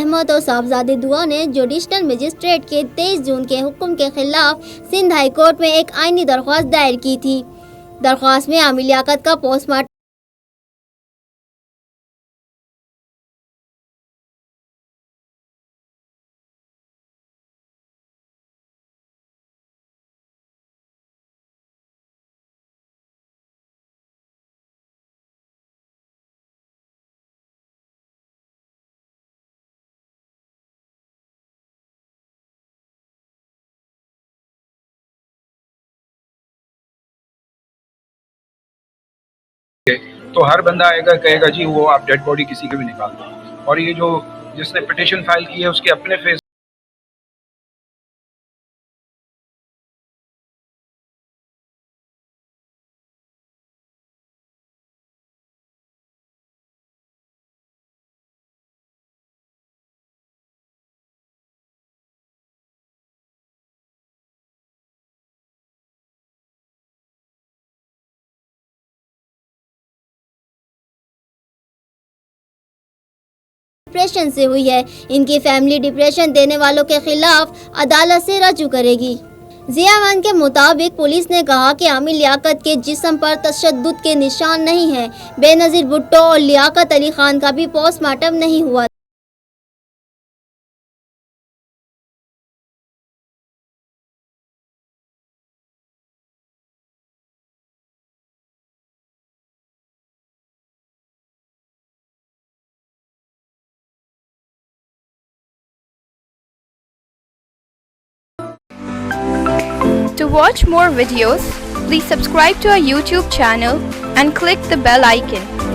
अहमद और साहबजादे दुआ ने जुडिशल मजिस्ट्रेट के 23 जून के हुक्म के खिलाफ सिंध हाई कोर्ट में एक आईनी दरख्वास्त दायर की थी। दरख्वास्त में आमिर लियाकत का पोस्टमार्टम तो हर बंदा आएगा कहेगा जी वो आप डेड बॉडी किसी की भी निकाल दो, और ये जो जिसने पिटीशन फाइल की है उसके अपने फेस डिप्रेशन से हुई है। इनकी फैमिली डिप्रेशन देने वालों के खिलाफ अदालत से रजू करेगी। जियामान के मुताबिक पुलिस ने कहा कि आमिर लियाकत के जिस्म पर तशद्दुद के निशान नहीं हैं। बेनज़ीर भुट्टो और लियाकत अली खान का भी पोस्टमार्टम नहीं हुआ। To watch more videos, please subscribe to our YouTube channel and click the bell icon.